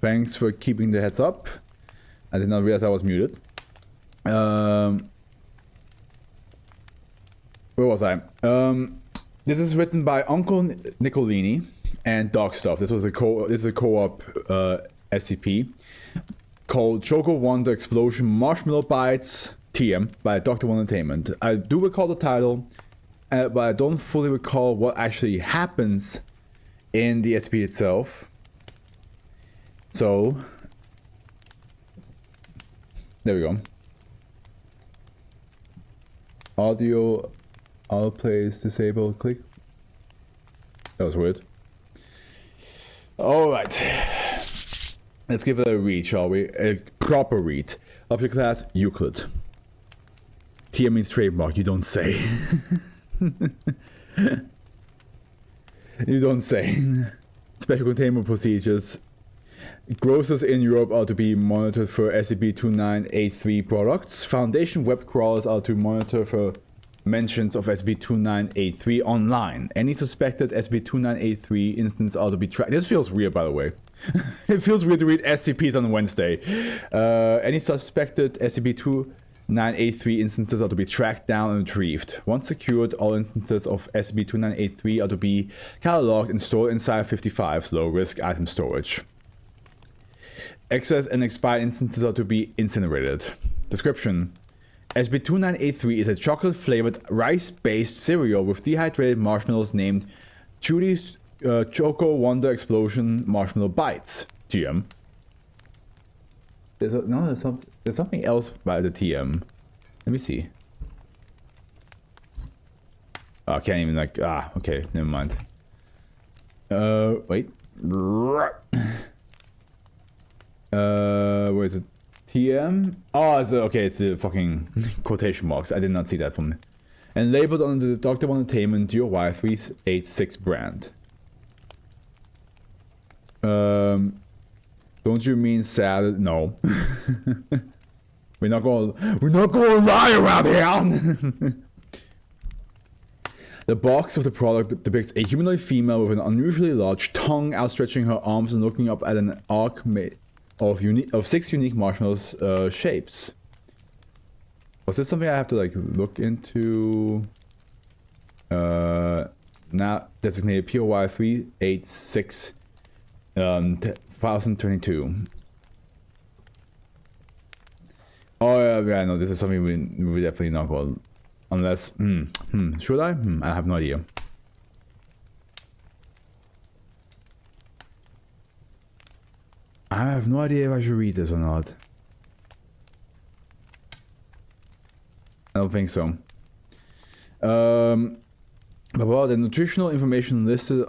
Thanks for keeping the heads up. I did not realize I was muted. Where was I? This is written by Uncle Nicolini and Dog Stuff. This is a co-op SCP called Choco-Wonder Explosion Marshmallow Bites TM by Dr. Wondertainment. I do recall the title, but I don't fully recall what actually happens in the SCP itself. So, there we go. Audio plays disabled. Click. That was weird. Alright. Let's give it a read, shall we? A proper read. Object class Euclid. TM means trademark, you don't say. You don't say. Special containment procedures. Grocers in Europe are to be monitored for SCP-2983 products. Foundation web crawlers are to monitor for mentions of SCP-2983 online. Any suspected SCP-2983 instances are to be tracked. This feels weird, by the way. It feels weird to read SCPs on Wednesday. Any suspected SCP-2983 instances are to be tracked down and retrieved. Once secured, all instances of SCP-2983 are to be cataloged and stored inside 55's low-risk item storage. Excess and expired instances are to be incinerated. Description: SCP-2983 is a chocolate-flavored rice-based cereal with dehydrated marshmallows named Judy's Choco-Wonder Explosion Marshmallow Bites. TM. There's something else by the TM. Let me see. Oh, I can't even okay, never mind. Wait. Where is it? TM? Oh, it's the fucking quotation marks. I did not see that from. And labeled under the Dr. Wondertainment DOY 386 brand. Don't you mean salad? No. We're not gonna lie around here. The box of the product depicts a humanoid female with an unusually large tongue outstretching her arms and looking up at an arc made of 6 unique marshmallows shapes. Was this something I have to like look into? Now designated POY 386 2022. Oh yeah, no, this is something we definitely not going unless should I? I have no idea. I have no idea if I should read this or not. I don't think so. But well, the nutritional information listed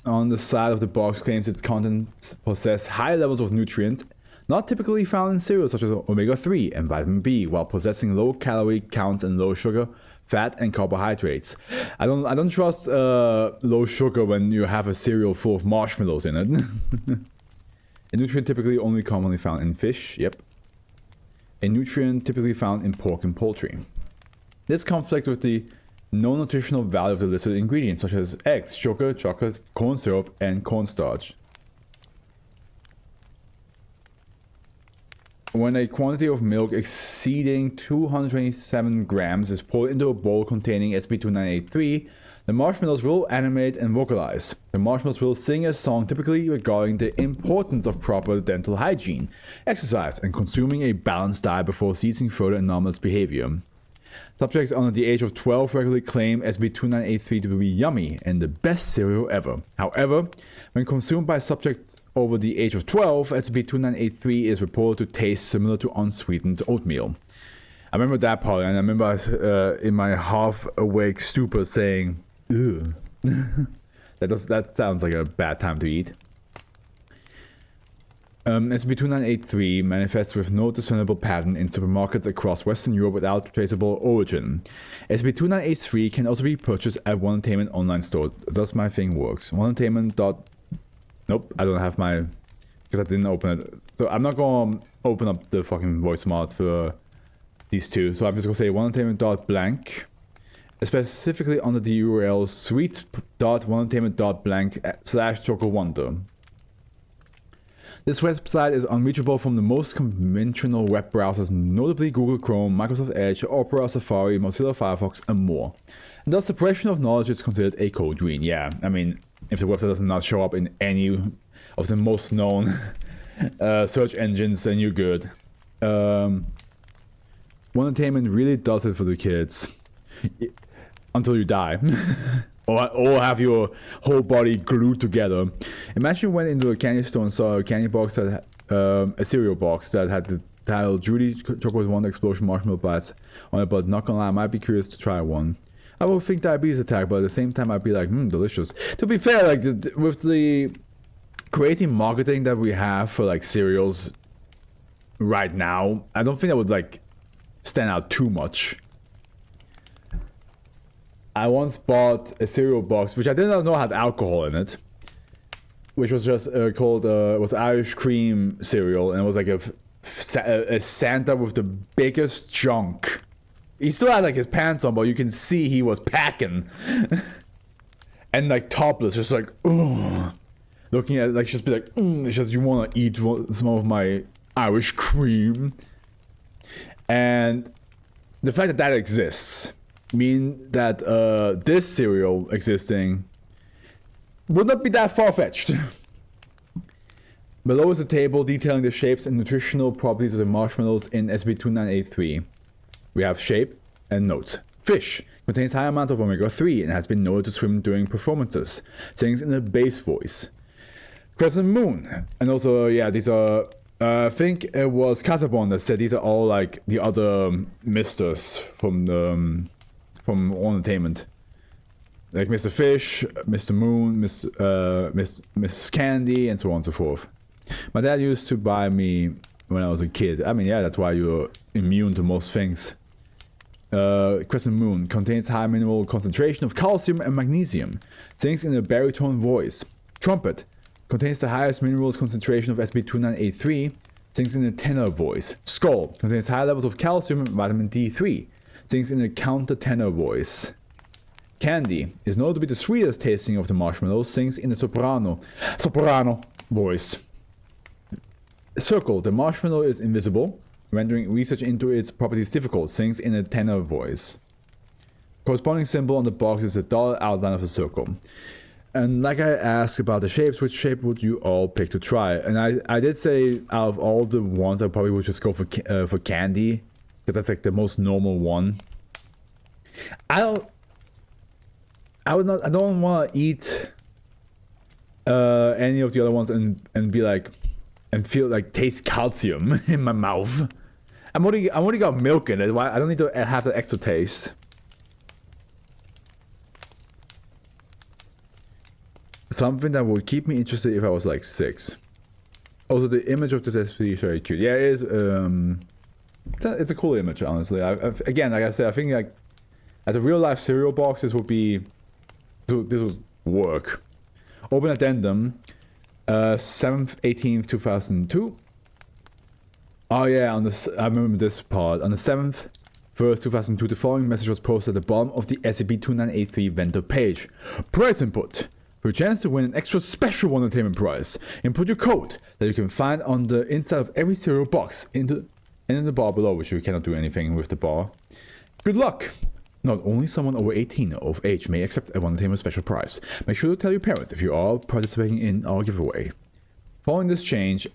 on the side of the box claims its contents possess high levels of nutrients not typically found in cereals such as omega-3 and vitamin B, while possessing low calorie counts and low sugar, fat, and carbohydrates. I don't trust low sugar when you have a cereal full of marshmallows in it. A nutrient typically only commonly found in fish, yep. A nutrient typically found in pork and poultry. This conflicts with the known nutritional value of the listed ingredients such as eggs, sugar, chocolate, corn syrup, and cornstarch. When a quantity of milk exceeding 227 grams is poured into a bowl containing SCP-2983, the marshmallows will animate and vocalize. The marshmallows will sing a song typically regarding the importance of proper dental hygiene, exercise, and consuming a balanced diet before ceasing further anomalous behavior. Subjects under the age of 12 regularly claim SCP-2983 to be yummy and the best cereal ever. However, when consumed by subjects over the age of 12, SCP-2983 is reported to taste similar to unsweetened oatmeal. I remember that part, and I remember in my half-awake stupor saying, "Ew." That sounds like a bad time to eat. SCP-2983 manifests with no discernible pattern in supermarkets across Western Europe without traceable origin. SCP-2983 can also be purchased at Wondertainment online store. Thus my thing works. Wondertainment. Nope, I don't have my... because I didn't open it. So I'm not going to open up the fucking voice mod for these two. So I'm just going to say Wondertainment.blank. Specifically under the URL sweets.wondertainment.blank/Choco-Wonder. This website is unreachable from the most conventional web browsers, notably Google Chrome, Microsoft Edge, Opera, Safari, Mozilla Firefox, and more. And thus, suppression of knowledge is considered a code green. Yeah, I mean, if the website does not show up in any of the most known search engines, then you're good. Wondertainment really does it for the kids. Until you die. or have your whole body glued together. Imagine you went into a candy store and saw a candy box that a cereal box that had the title Judy Choco-Wonder Explosion Marshmallow Bites on it, but not gonna lie, I might be curious to try one. I would think diabetes attack, but at the same time I'd be like, delicious. To be fair, like with the crazy marketing that we have for like cereals right now, I don't think that would like stand out too much. I once bought a cereal box, which I did not know had alcohol in it, which was just called was Irish cream cereal, and it was like a Santa with the biggest junk. He still had like his pants on, but you can see he was packing, and like topless, just like looking at it, like just be like, it's just you want to eat some of my Irish cream, and the fact that that exists mean that this cereal existing would not be that far-fetched. Below is a table detailing the shapes and nutritional properties of the marshmallows in SCP-2983. We have shape and notes. Fish contains high amounts of omega-3 and has been known to swim during performances. Sings in a bass voice. Crescent moon, and also these are I think it was Catabon that said these are all like the other misters from Wondertainment, like Mr. Fish, Mr. Moon, Miss Candy, and so on and so forth. My dad used to buy me when I was a kid. I mean, yeah, that's why you're immune to most things. Crescent Moon contains high mineral concentration of calcium and magnesium. Sings in a baritone voice. Trumpet contains the highest minerals concentration of SCP-2983. Sings in a tenor voice. Skull contains high levels of calcium and vitamin D3. Sings in a counter-tenor voice. Candy is known to be the sweetest tasting of the marshmallows. Sings in a soprano voice. Circle, the marshmallow is invisible, rendering research into its properties difficult. Sings in a tenor voice. Corresponding symbol on the box is a dull outline of a circle. And like I asked about the shapes, which shape would you all pick to try? And I did say out of all the ones, I probably would just go for candy, because that's like the most normal one. I don't want to eat any of the other ones and be like and feel like taste calcium in my mouth. I'm already got milk in it. Why I don't need to have the extra taste. Something that would keep me interested if I was like 6. Also, the image of this SCP is very cute. Yeah, it is. It's a cool image, honestly. Again, like I said, I think like as a real life cereal box, this would work. Open addendum, 7th, 18th, 2002. Oh yeah, I remember this part. On the 7th, 1st, 2002, the following message was posted at the bottom of the SCP-2983 vendor page. Price input. For a chance to win an extra special Wondertainment prize, input your code that you can find on the inside of every cereal box and in the bar below, which you cannot do anything with the bar. Good luck! Not only someone over 18 of age may accept a Wondertainment special prize. Make sure to tell your parents if you are participating in our giveaway. Following this change,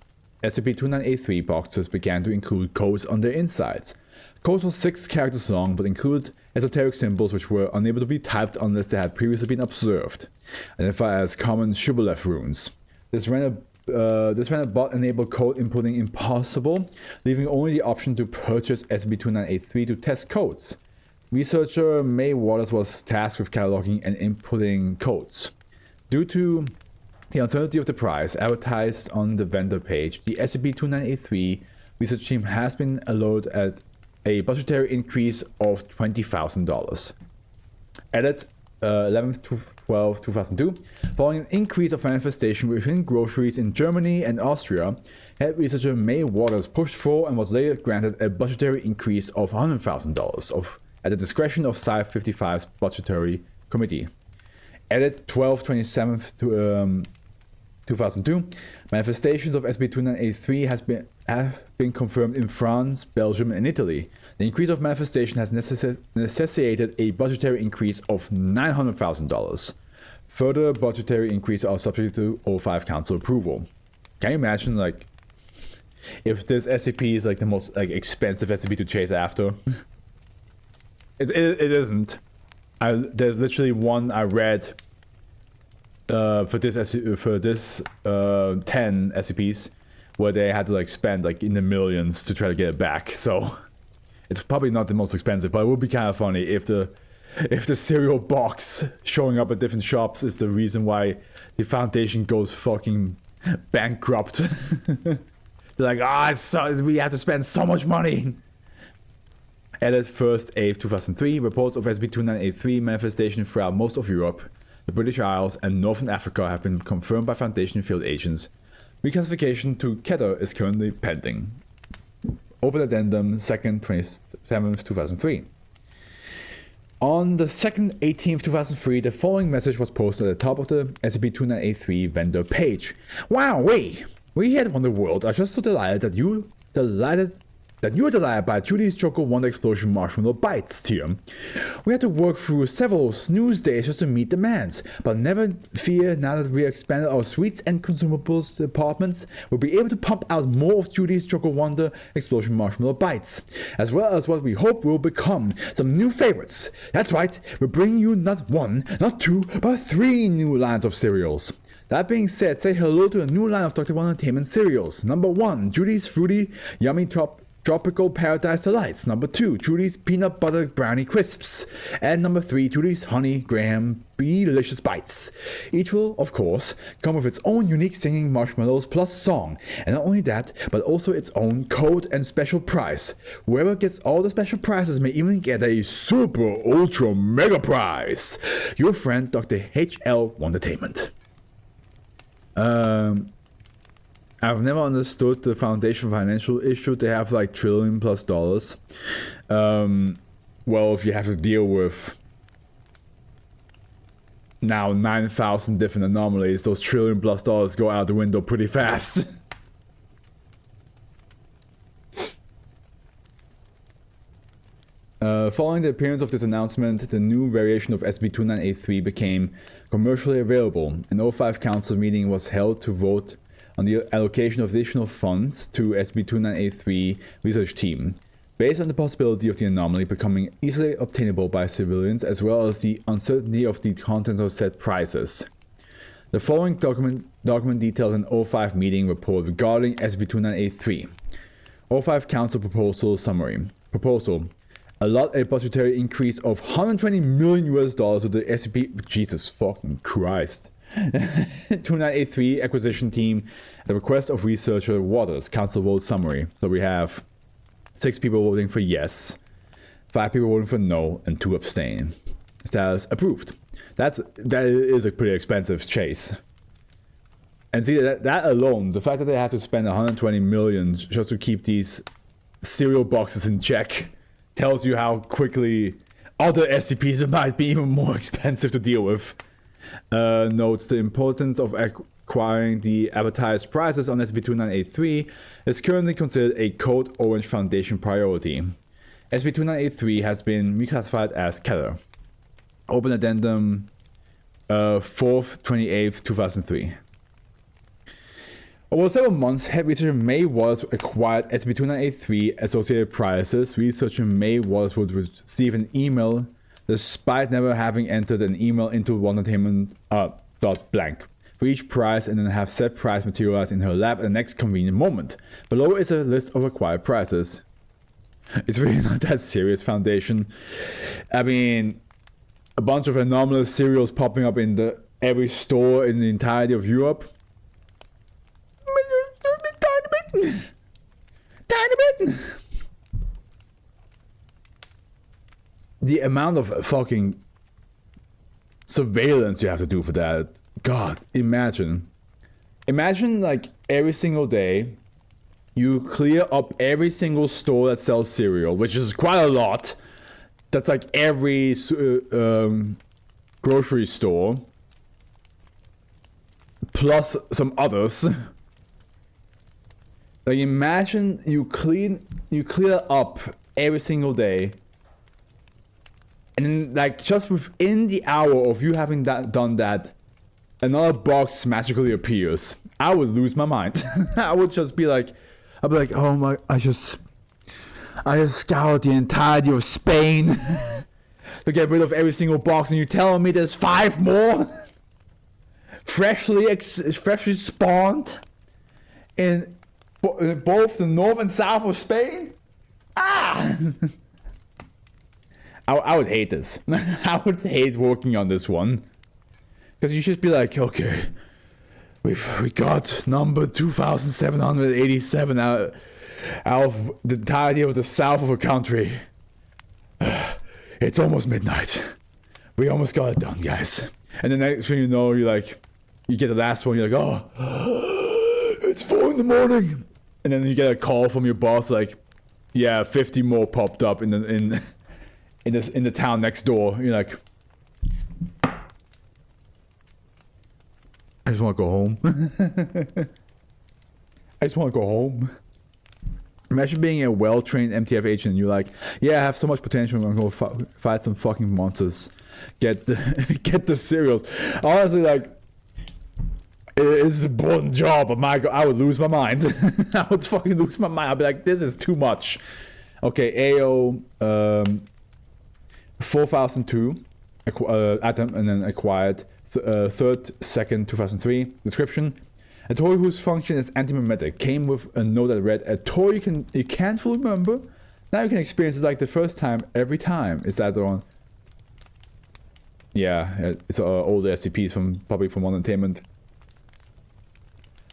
SCP-2983 boxes began to include codes on their insides. Codes were 6 characters long, but included esoteric symbols which were unable to be typed unless they had previously been observed, identified as common Shibboleth runes. This rendered bot-enabled code inputting impossible, leaving only the option to purchase SCP-2983 to test codes. Researcher May Waters was tasked with cataloging and inputting codes. Due to the uncertainty of the price advertised on the vendor page, the SCP-2983 research team has been allowed at a budgetary increase of $20,000. Edit 11/12/2002. Following an increase of manifestation within groceries in Germany and Austria, head researcher May Waters pushed for and was later granted a budgetary increase of $100,000 at the discretion of Site 55's budgetary committee. Edit 12/27 2002, manifestations of SCP-2983 have been confirmed in France, Belgium, and Italy. The increase of manifestation has necessitated a budgetary increase of $900,000. Further budgetary increases are subject to O5 Council approval. Can you imagine, like, if this SCP is like the most expensive SCP to chase after? It isn't. There's literally one I read for this 10 SCPs where they had to like spend like in the millions to try to get it back. So it's probably not the most expensive, but it would be kind of funny if the cereal box showing up at different shops is the reason why the Foundation goes fucking bankrupt. They're like, we have to spend so much money. Added 1st 8th 2003, reports of SCP-2983 manifestation throughout most of Europe, the British Isles, and Northern Africa have been confirmed by Foundation field agents. Reclassification to Keter is currently pending. Open addendum 2nd 27th 2003. On the 2nd 18th 2003, the following message was posted at the top of the SCP-2983 vendor page. Wowee! We at Wonderworld are just so delighted that you are delighted by Judy's Choco-Wonder Explosion Marshmallow Bites tier. We had to work through several snooze days just to meet demands, but never fear, now that we expanded our sweets and consumables departments, we'll be able to pump out more of Judy's Choco-Wonder Explosion Marshmallow Bites, as well as what we hope will become some new favorites. That's right, we're bringing you not 1, not 2, but 3 new lines of cereals. That being said, say hello to a new line of Dr. Wondertainment cereals. Number 1, Judy's Fruity Yummy Tropical Paradise Delights. Number 2, Judy's Peanut Butter Brownie Crisps. And number 3, Judy's Honey Graham Delicious Bites. Each will, of course, come with its own unique singing marshmallows plus song. And not only that, but also its own code and special prize. Whoever gets all the special prizes may even get a super ultra mega prize. Your friend, Dr. H.L. Wondertainment. I've never understood the Foundation financial issue. They have like $1 trillion+ dollars. Well, if you have to deal with now 9,000 different anomalies, those $1 trillion+ dollars go out the window pretty fast. Following the appearance of this announcement, the new variation of SCP-2983 became commercially available. An O5 Council meeting was held to vote on the allocation of additional funds to SCP-2983 research team, based on the possibility of the anomaly becoming easily obtainable by civilians, as well as the uncertainty of the contents of said prizes. The following document details an O5 meeting report regarding SCP-2983. O5 Council Proposal Summary. Proposal. Allot a budgetary increase of $120 million to the SCP. Jesus fucking Christ. 2983 acquisition team at the request of researcher Waters. Council vote summary. So we have 6 people voting for yes, 5 people voting for no, and 2 abstain. Status approved. That is a pretty expensive chase. And see that alone, the fact that they have to spend $120 million just to keep these cereal boxes in check, tells you how quickly other SCPs might be even more expensive to deal with. Notes the importance of acquiring the advertised prizes on SCP-2983 is currently considered a Code Orange Foundation priority. SCP-2983 has been reclassified as Keter. Open addendum 4th 28th 2003. Over several months, head researcher May Wallace acquired SCP-2983 associated prizes. Researcher May Wallace would receive an email despite never having entered an email into Wondertainment .blank for each prize, and then have said prize materialize in her lab at the next convenient moment. Below is a list of acquired prizes. It's really not that serious, Foundation. I mean, a bunch of anomalous cereals popping up in every store in the entirety of Europe. Tiny bit. The amount of fucking surveillance you have to do for that. God, imagine. Imagine like every single day you clear up every single store that sells cereal, which is quite a lot. That's like every grocery store. plus some others. Like imagine you clear up every single day, and then like just within the hour of you having done that, another box magically appears. I would lose my mind. I would just be like, I'd be like, oh my, I just scoured the entirety of Spain to get rid of every single box, and you're telling me there's 5 more freshly spawned in both the north and south of Spain? Ah! I would hate this. I would hate working on this one. Because you should be like, okay, we got number 2,787 out of the entirety of the south of a country. It's almost midnight. We almost got it done, guys. And the next thing you know, you're like, you get the last one, you're like, oh, it's 4 in the morning. And then you get a call from your boss like, yeah, 50 more popped up in the town next door. You're like, I just want to go home. I just want to go home. Imagine being a well-trained MTF agent and you're like, yeah, I have so much potential, I'm going to fight some fucking monsters. Get the cereals. Honestly, like, it's an important job, but my God, I would lose my mind. I would fucking lose my mind. I'd be like, this is too much. Okay, AO 4002, Atom, and then acquired 3rd, 2nd, 2003. Description: a toy whose function is anti-mimetic came with a note that read, a toy you can't fully remember. Now you can experience it like the first time every time. Is that the one? Yeah, it's older SCPs probably from Wondertainment.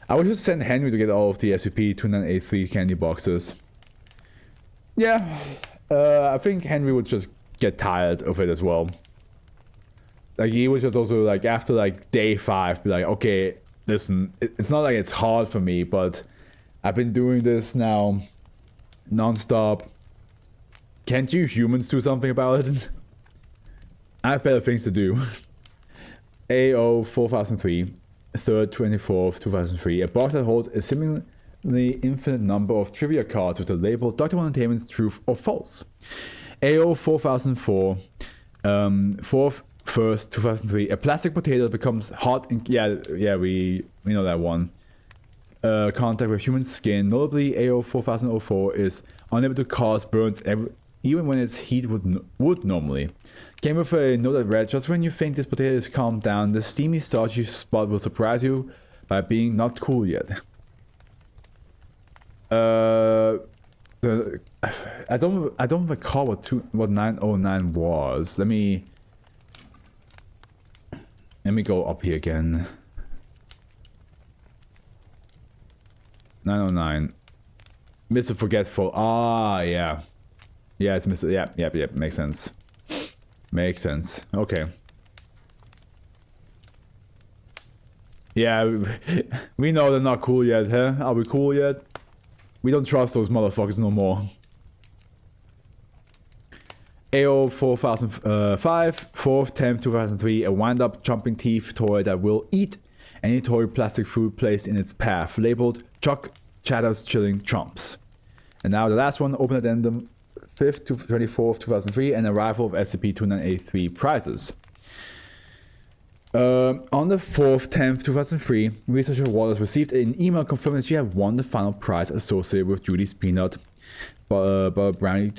I would just send Henry to get all of the SCP-2983 candy boxes. Yeah, I think Henry would just get tired of it as well. Like he would just also like after like day 5 be like, okay, listen, it's not like it's hard for me, but I've been doing this now non-stop. Can't you humans do something about it? I have better things to do. AO 4003, 3rd, 24th, 2003. A box that holds a seemingly infinite number of trivia cards with the label Dr. Wondertainment's Truth or False. AO 4004, 4th, 1st, 2003. A plastic potato becomes hot in... Yeah, we know that one. Contact with human skin. Notably, AO 4004 is unable to cause burns even when its heat would normally. Came with a note that read, just when you think this potato is calmed down, the steamy starchy spot will surprise you by being not cool yet. I don't recall what 909 was. Let me go up here again. 909. Mr. Forgetful. Ah, yeah. Yeah, it's Mr. Yeah, makes sense. Makes sense. Okay. Yeah, we know they're not cool yet, huh? Are we cool yet? We don't trust those motherfuckers no more. AO 4005, 4th, 10th, 2003, a wind-up jumping teeth toy that will eat any toy plastic food placed in its path, labeled Chuck Chatter's Chilling Chomps. And now the last one, open addendum, 5th to 24th, 2003, and arrival of SCP-2983 prizes. On the 4th, 10th, 2003, researcher Waters received an email confirming that she had won the final prize associated with Judy's peanut brownie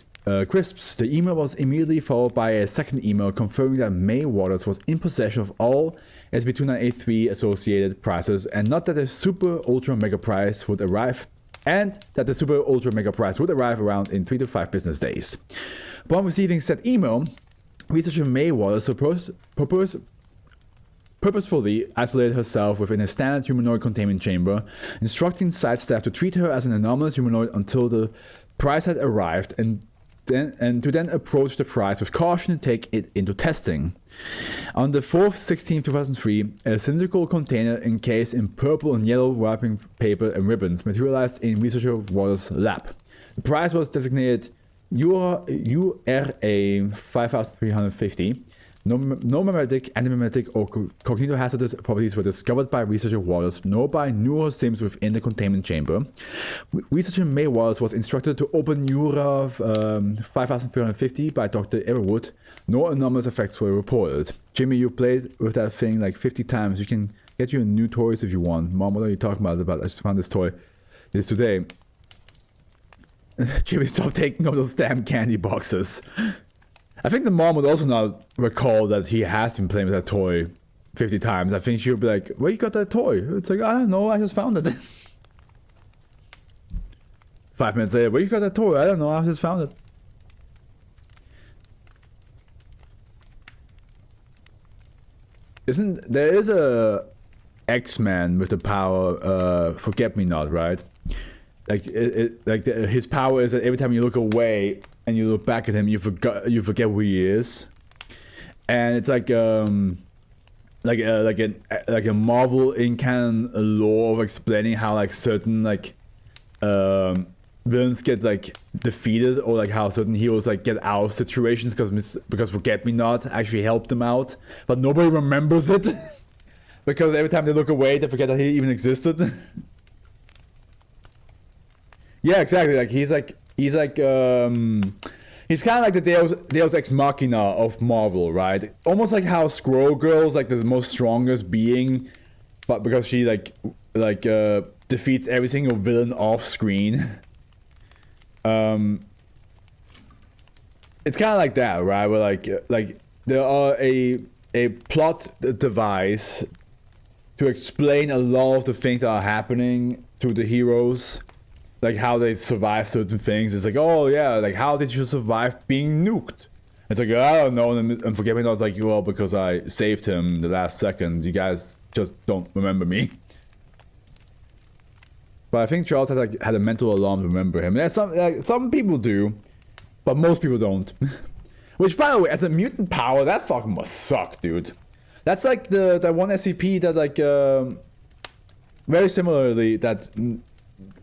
crisps. The email was immediately followed by a second email confirming that May Waters was in possession of all SCP-2983 associated prizes, and not that the Super Ultra Mega Prize would arrive, and that the Super Ultra Mega Prize would arrive around in 3 to 5 business days. Upon receiving said email, researcher May Waters purposefully isolated herself within a standard humanoid containment chamber, instructing site staff to treat her as an anomalous humanoid until the prize had arrived, and to then approach the prize with caution and take it into testing. On the 4th, 16th, 2003, a cylindrical container encased in purple and yellow wrapping paper and ribbons materialized in researcher Waters' lap. The prize was designated URA 5350, No memetic, antimemetic, or cognitohazardous properties were discovered by researcher Wallace, nor by neurosystems within the containment chamber. Researcher May Wallace was instructed to open Neura 5350 by Dr. Everwood. No anomalous effects were reported. Jimmy, you played with that thing like 50 times. You can get you new toys if you want. Mom, what are you talking about? I just found this toy this today. Jimmy, stop taking all those damn candy boxes. I think the mom would also not recall that he has been playing with that toy 50 times. I think she would be like, where you got that toy? It's like, I don't know, I just found it. 5 minutes later, where you got that toy? I don't know, I just found it. There is a X-Man with the power, Forget-Me-Not, right? Like his power is that every time you look away and you look back at him, you forget who he is, and it's like a Marvel in canon lore of explaining how like certain like villains get like defeated, or like how certain heroes like get out of situations because Forget-Me-Not actually helped them out, but nobody remembers it because every time they look away, they forget that he even existed. Yeah, exactly. Like he's kind of like the Deus Ex Machina of Marvel, right? Almost like how Squirrel Girl's like the most strongest being, but because she defeats every single villain off screen. It's kind of like that, right? Where like there are a plot device to explain a lot of the things that are happening to the heroes. Like how they survive certain things. It's like, oh yeah, like how did you survive being nuked? It's like, I don't know. And Forget-Me-Not was like, well, because I saved him the last second. You guys just don't remember me. But I think Charles had a mental alarm to remember him. And some people do, but most people don't. Which, by the way, as a mutant power, that fucking must suck, dude. That's like that one SCP that like very similarly that.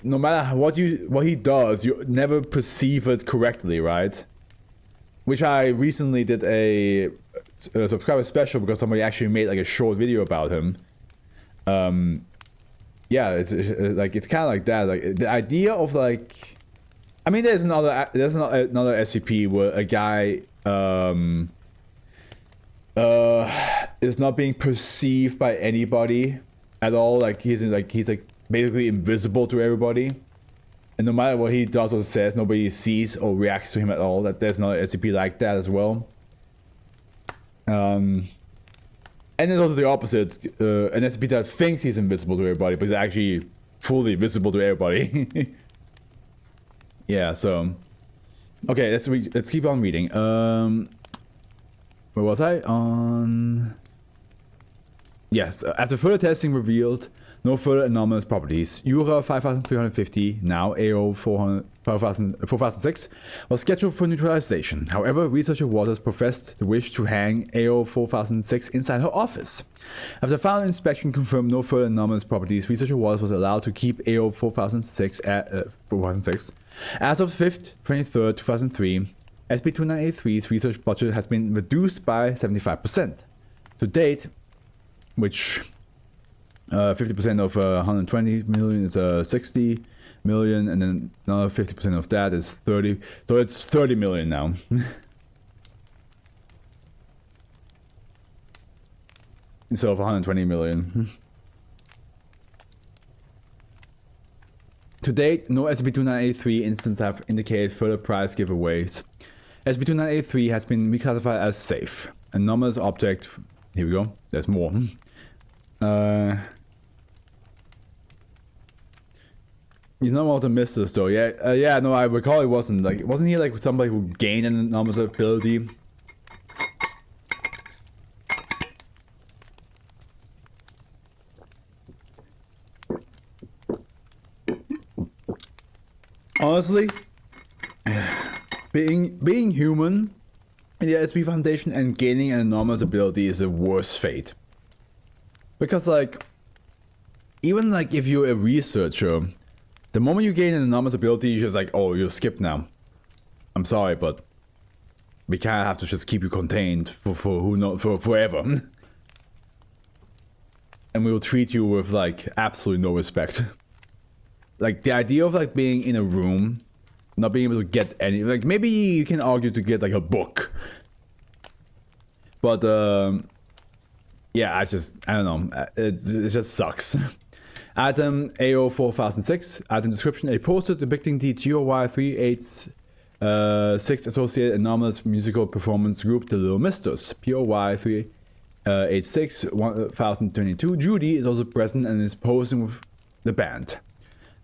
No matter what he does, you never perceive it correctly, right? Which I recently did a subscriber special because somebody actually made like a short video about him. Yeah, it's kind of like that. Like the idea of like, I mean, there's another SCP where a guy is not being perceived by anybody at all. Like he's basically invisible to everybody, and no matter what he does or says, nobody sees or reacts to him at all. That there's another SCP like that as well. And then also the opposite, an SCP that thinks he's invisible to everybody, but is actually fully visible to everybody. Yeah, so okay, let's keep on reading. Where was I? On yes, after further testing revealed no further anomalous properties, Jura 5350, now AO 4006, was scheduled for neutralization. However, researcher Waters professed the wish to hang AO 4006 inside her office. After final inspection confirmed no further anomalous properties, researcher Waters was allowed to keep AO 4006 As of 5th, 23rd, 2003, SCP-2983's research budget has been reduced by 75%. To date, which 50% of 120 million is 60 million, and then another 50% of that is 30. So it's 30 million now. Instead of 120 million. To date, no SCP-2983 instances have indicated further prize giveaways. SCP-2983 has been reclassified as safe. Anomalous object. Here we go. There's more. He's not one to miss this though. Yeah, yeah. No, I recall he wasn't. Like, wasn't he like somebody who gained an anomalous ability? Honestly, being human in the SCP Foundation and gaining an anomalous ability is the worst fate. Because like, even like if you're a researcher, the moment you gain an anomalous ability, you're just like, oh, you're skipped now. I'm sorry, but we kind of have to just keep you contained for who knows, for forever. And we will treat you with like absolutely no respect. Like the idea of like being in a room, not being able to get any, like maybe you can argue to get like a book. But yeah, I don't know, it just sucks. Item AO 4006, item description, a poster depicting the GOY 386 associated anomalous musical performance group, the Little Misters. POY 386 1022. Judy is also present and is posing with the band.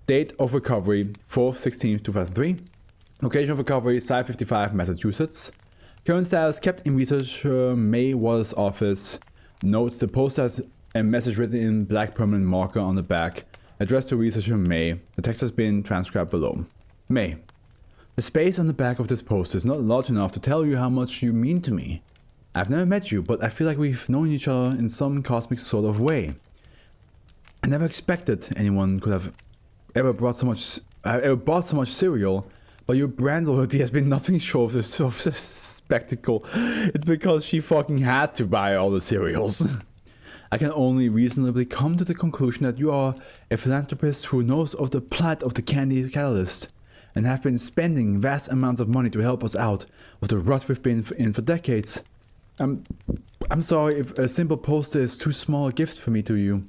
Date of recovery 4/16/2003. Location of recovery Site 55, Massachusetts. Current status kept in researcher May Wallace's office. Notes the poster has a message written in black permanent marker on the back, addressed to researcher May. The text has been transcribed below. May. The space on the back of this poster is not large enough to tell you how much you mean to me. I've never met you, but I feel like we've known each other in some cosmic sort of way. I never expected anyone could have ever bought so much cereal, but your brand loyalty has been nothing short of the spectacle. It's because she fucking had to buy all the cereals. I can only reasonably come to the conclusion that you are a philanthropist who knows of the plight of the candy catalyst, and have been spending vast amounts of money to help us out of the rut we've been in for decades. I'm sorry if a simple poster is too small a gift for me to you,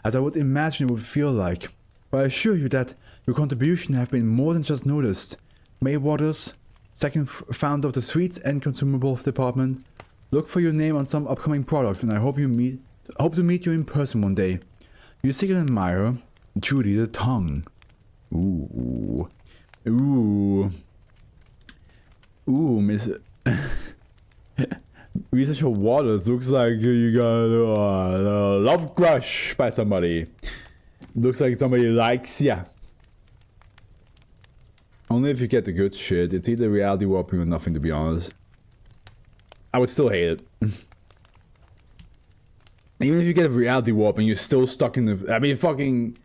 as I would imagine it would feel like, but I assure you that your contribution have been more than just noticed. May Waters, second founder of the Sweets and Consumables Department. Look for your name on some upcoming products, and I hope to meet you in person one day. Your secret admirer, Judy the Tongue. Ooh, Miss Researcher Waters, looks like you got a love crush by somebody. Looks like somebody likes ya. Only if you get the good shit. It's either reality warping or nothing, to be honest. I would still hate it. Even if you get reality warping, you're still stuck in the... I mean, fucking...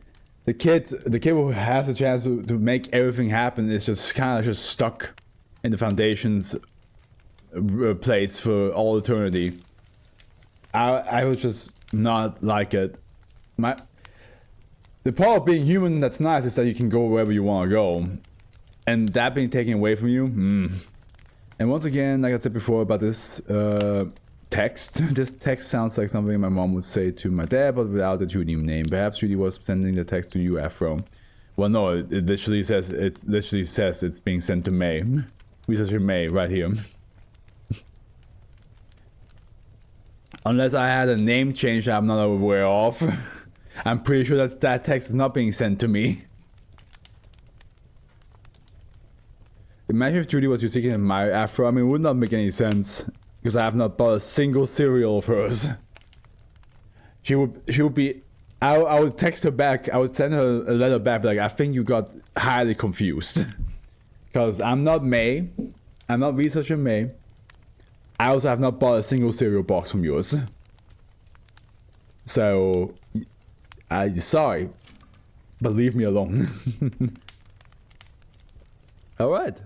The kid who has a chance to make everything happen is just kind of just stuck in the Foundation's place for all eternity. I would just not like it. The part of being human that's nice is that you can go wherever you want to go. And that being taken away from you, And once again, like I said before about this text, this text sounds like something my mom would say to my dad, but without the Judy name. Perhaps Judy was sending the text to you, Afro. Well, no, it literally says it's being sent to May. Researcher May, right here. Unless I had a name change that I'm not aware of. I'm pretty sure that text is not being sent to me. Imagine if Judy was your secret admirer, Afro. I mean, it would not make any sense. Because I have not bought a single cereal of hers. She would be... I would text her back. I would send her a letter back like, I think you got highly confused. Because I'm not May. I'm not researcher May. I also have not bought a single cereal box from yours. So... I'm sorry. But leave me alone. Alright.